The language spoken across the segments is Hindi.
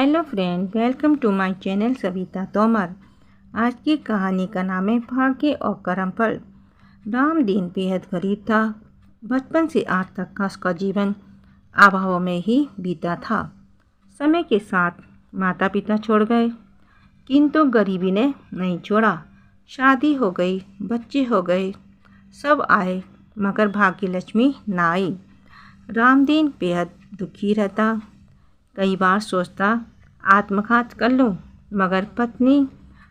Hello friend, welcome to my channel Savita Tomar. आज की कहानी का नाम है भाग्य और कर्मफल। राम दिन बेहद गरीब था। बचपन से आज तक का उसका जीवन अभाव में ही बीता था। समय के साथ माता पिता छोड़ गए, किंतु गरीबी ने नहीं छोड़ा। शादी हो गई, बच्चे हो गए, सब आए, मगर भाग्य लक्ष्मी ना आई। रामदीन बेहद दुखी रहता। कई बार सोचता आत्मघात कर लूं, मगर पत्नी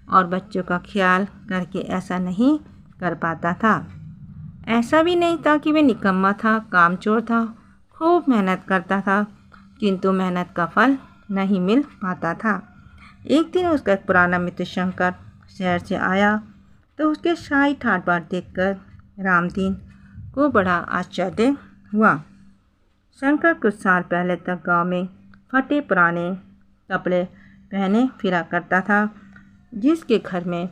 और बच्चों का ख्याल करके ऐसा नहीं कर पाता था। ऐसा भी नहीं था कि वे निकम्मा था, कामचोर था। खूब मेहनत करता था, किंतु मेहनत का फल नहीं मिल पाता था। एक दिन उसका एक पुराना मित्र शंकर शहर से आया तो उसके शाही ठाट बाट देखकर रामदीन को बड़ा आश्चर्य हुआ। शंकर कुछ साल पहले तक गांव में फटे पुराने कपड़े पहने फिरा करता था, जिसके घर में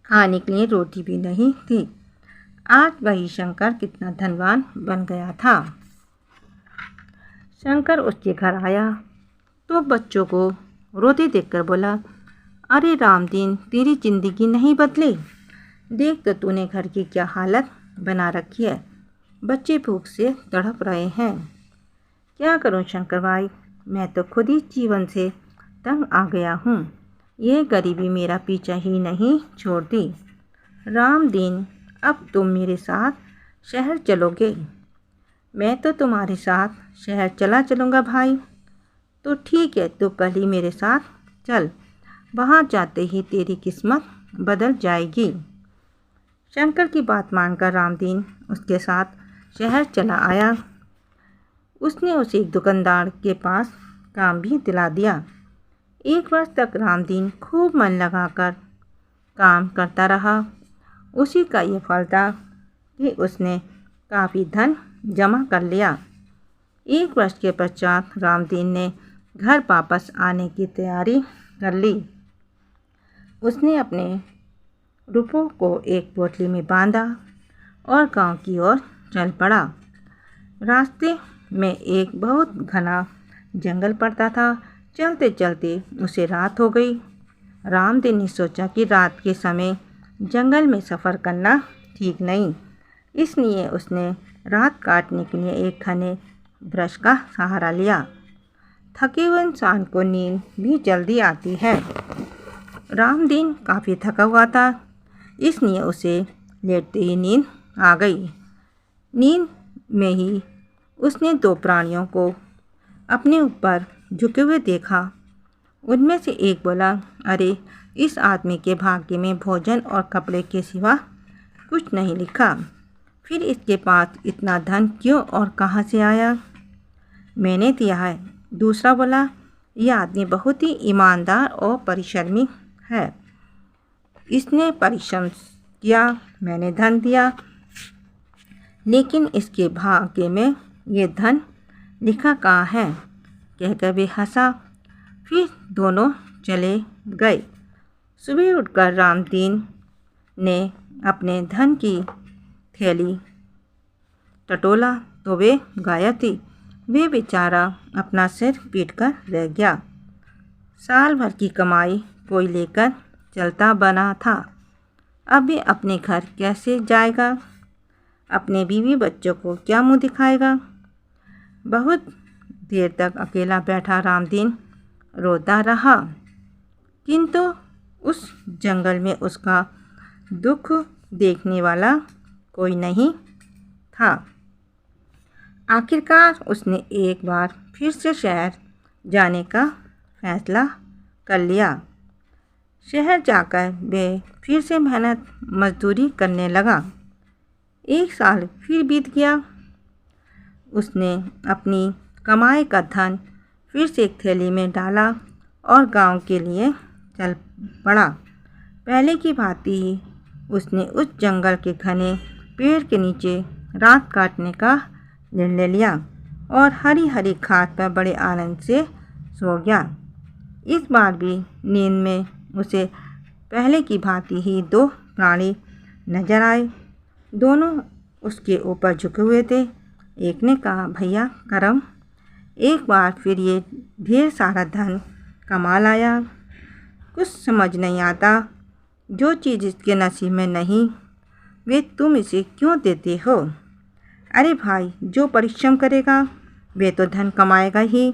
खाने के लिए रोटी भी नहीं थी। आज वही शंकर कितना धनवान बन गया था। शंकर उसके घर आया तो बच्चों को रोते देखकर बोला, अरे रामदीन, तेरी जिंदगी नहीं बदली। देख तो तूने घर की क्या हालत बना रखी है। बच्चे भूख से तड़प रहे हैं। क्या करूं शंकर भाई, मैं तो खुद ही जीवन से तंग आ गया हूँ। ये गरीबी मेरा पीछा ही नहीं छोड़ती। रामदीन, अब तुम मेरे साथ शहर चलोगे? मैं तो तुम्हारे साथ शहर चलूँगा भाई। तो ठीक है, तो कल ही मेरे साथ चल। वहाँ जाते ही तेरी किस्मत बदल जाएगी। शंकर की बात मानकर रामदीन उसके साथ शहर चला आया। उसने उसे एक दुकानदार के पास काम भी दिला दिया। 1 वर्ष तक रामदीन खूब मन लगाकर काम करता रहा। उसी का ये फल था कि उसने काफ़ी धन जमा कर लिया। 1 वर्ष के पश्चात रामदीन ने घर वापस आने की तैयारी कर ली। उसने अपने रुपयों को एक पोटली में बांधा और गांव की ओर चल पड़ा। रास्ते में एक बहुत घना जंगल पड़ता था। चलते चलते उसे रात हो गई। रामदीन ने सोचा कि रात के समय जंगल में सफ़र करना ठीक नहीं, इसलिए उसने रात काटने के लिए एक घने वृक्ष का सहारा लिया। थके हुए इंसान को नींद भी जल्दी आती है। रामदीन काफ़ी थका हुआ था, इसलिए उसे लेटते ही नींद आ गई। नींद में ही उसने 2 प्राणियों को अपने ऊपर झुके हुए देखा। उनमें से एक बोला, अरे, इस आदमी के भाग्य में भोजन और कपड़े के सिवा कुछ नहीं लिखा। फिर इसके पास इतना धन क्यों और कहाँ से आया? मैंने दिया है। दूसरा बोला, यह आदमी बहुत ही ईमानदार और परिश्रमी है। इसने परिश्रम किया, मैंने धन दिया, लेकिन इसके भाग्य में ये धन लिखा कहाँ है? कहकर वे हंसा। फिर दोनों चले गए। सुबह उठकर रामदीन ने अपने धन की थैली टटोला तो वे गायब थी। वे बेचारा अपना सिर पीट कर रह गया। साल भर की कमाई कोई लेकर चलता बना था। अब वे अपने घर कैसे जाएगा? अपने बीवी बच्चों को क्या मुंह दिखाएगा? बहुत देर तक अकेला बैठा रामदीन रोता रहा, किंतु उस जंगल में उसका दुख देखने वाला कोई नहीं था। आखिरकार उसने एक बार फिर से शहर जाने का फैसला कर लिया। शहर जाकर वे फिर से मेहनत मजदूरी करने लगा। 1 साल फिर बीत गया। उसने अपनी कमाई का धन फिर से एक थैली में डाला और गांव के लिए चल पड़ा। पहले की भांति ही उसने उस जंगल के घने पेड़ के नीचे रात काटने का निर्णय लिया और हरी हरी घास पर बड़े आनंद से सो गया। इस बार भी नींद में उसे पहले की भांति ही 2 प्राणी नजर आए। दोनों उसके ऊपर झुके हुए थे। एक ने कहा, भैया करम, एक बार फिर ये ढेर सारा धन कमाल आया। कुछ समझ नहीं आता, जो चीज़ इसके नसीब में नहीं वे तुम इसे क्यों देते हो। अरे भाई, जो परिश्रम करेगा वे तो धन कमाएगा ही।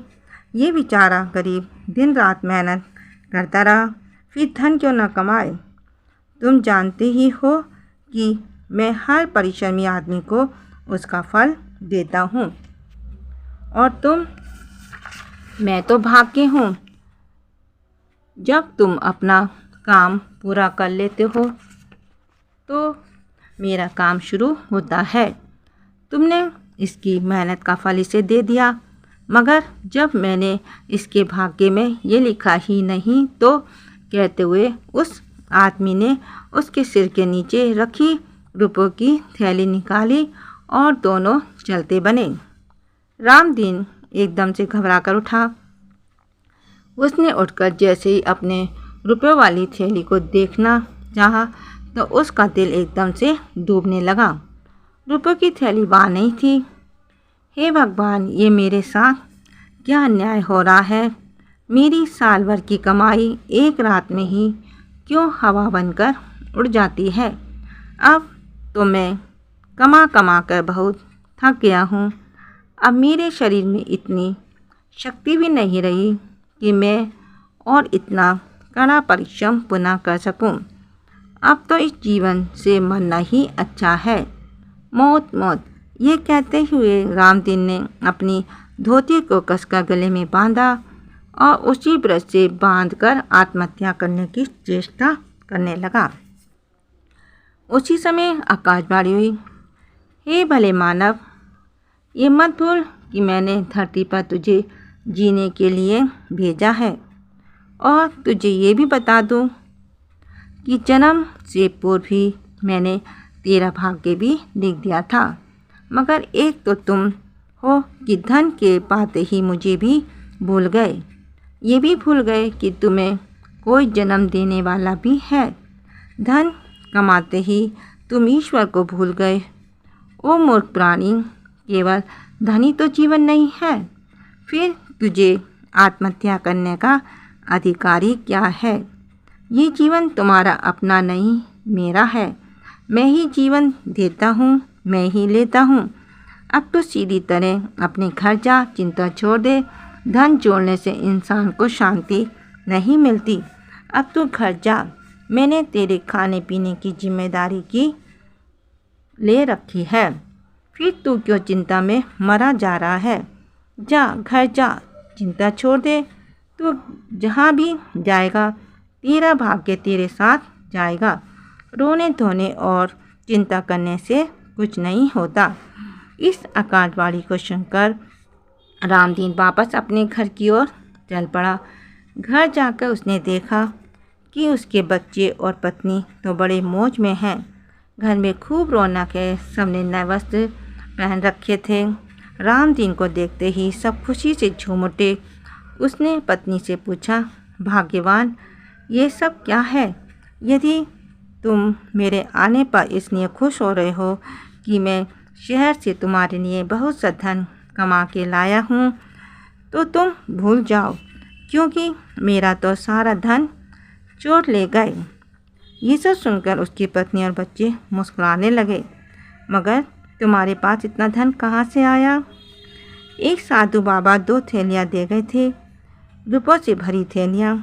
ये बेचारा गरीब दिन रात मेहनत करता रहा, फिर धन क्यों न कमाए। तुम जानते ही हो कि मैं हर परिश्रमी आदमी को उसका फल देता हूँ, और मैं तो भाग्य हूँ जब तुम अपना काम पूरा कर लेते हो तो मेरा काम शुरू होता है। तुमने इसकी मेहनत का फल इसे दे दिया, मगर जब मैंने इसके भाग्य में ये लिखा ही नहीं तो कहते हुए उस आदमी ने उसके सिर के नीचे रखी रुपयों की थैली निकाली और दोनों चलते बने। रामदीन एकदम से घबरा कर उठा। उसने उठकर जैसे ही अपने रुपयों वाली थैली को देखना चाहा तो उसका दिल एकदम से डूबने लगा। रुपयों की थैली वहाँ नहीं थी। हे भगवान, ये मेरे साथ क्या अन्याय हो रहा है। मेरी साल भर की कमाई एक रात में ही क्यों हवा बनकर उड़ जाती है। अब तो मैं कमा कमा कर बहुत थक गया हूँ। अब मेरे शरीर में इतनी शक्ति भी नहीं रही कि मैं और इतना कड़ा परिश्रम पुनः कर सकूं। अब तो इस जीवन से मरना ही अच्छा है। मौत मौत, ये कहते हुए रामदीन ने अपनी धोती को कसकर गले में बांधा और उसी ब्रश से बांधकर आत्महत्या करने की चेष्टा करने लगा। उसी समय आकाशवाणी हुई, हे भले मानव, ये मत भूल कि मैंने धरती पर तुझे जीने के लिए भेजा है, और तुझे ये भी बता दूं कि जन्म से पूर्व ही मैंने तेरा भाग्य भी लिख दिया था। मगर एक तो तुम हो कि धन के पाते ही मुझे भी भूल गए। ये भी भूल गए कि तुम्हें कोई जन्म देने वाला भी है। धन कमाते ही तुम ईश्वर को भूल गए। ओ मूर्ख प्राणी, केवल धन ही तो जीवन नहीं है। फिर तुझे आत्महत्या करने का अधिकारी क्या है। ये जीवन तुम्हारा अपना नहीं, मेरा है। मैं ही जीवन देता हूँ, मैं ही लेता हूँ। अब तो सीधी तरह अपने घर जा, चिंता छोड़ दे। धन जोड़ने से इंसान को शांति नहीं मिलती। अब तू घर जा, मैंने तेरे खाने पीने की जिम्मेदारी की ले रखी है। फिर तू क्यों चिंता में मरा जा रहा है। जा, घर जा, चिंता छोड़ दे। तू जहाँ भी जाएगा तेरा भाग्य तेरे साथ जाएगा। रोने धोने और चिंता करने से कुछ नहीं होता। इस आकाशवाणी को सुनकर रामदीन वापस अपने घर की ओर चल पड़ा। घर जाकर उसने देखा कि उसके बच्चे और पत्नी तो बड़े मौज में हैं। घर में खूब रौनक है। सबने नए वस्त्र पहन रखे थे। रामदीन को देखते ही सब खुशी से झूम उठे। उसने पत्नी से पूछा, भाग्यवान, ये सब क्या है। यदि तुम मेरे आने पर इसलिए खुश हो रहे हो कि मैं शहर से तुम्हारे लिए बहुत सा धन कमा के लाया हूँ, तो तुम भूल जाओ, क्योंकि मेरा तो सारा धन चोर ले गए। ये सब सुनकर उसकी पत्नी और बच्चे मुस्कुराने लगे। मगर तुम्हारे पास इतना धन कहाँ से आया। एक साधु बाबा 2 थैलियाँ दे गए थे, रुपयों से भरी थैलियाँ।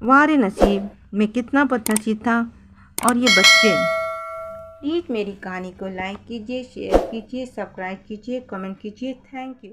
वारे नसीब में कितना बदनसीब था। और ये बच्चे। प्लीज़ मेरी कहानी को लाइक कीजिए, शेयर कीजिए, सब्सक्राइब कीजिए, कमेंट कीजिए। Thank you.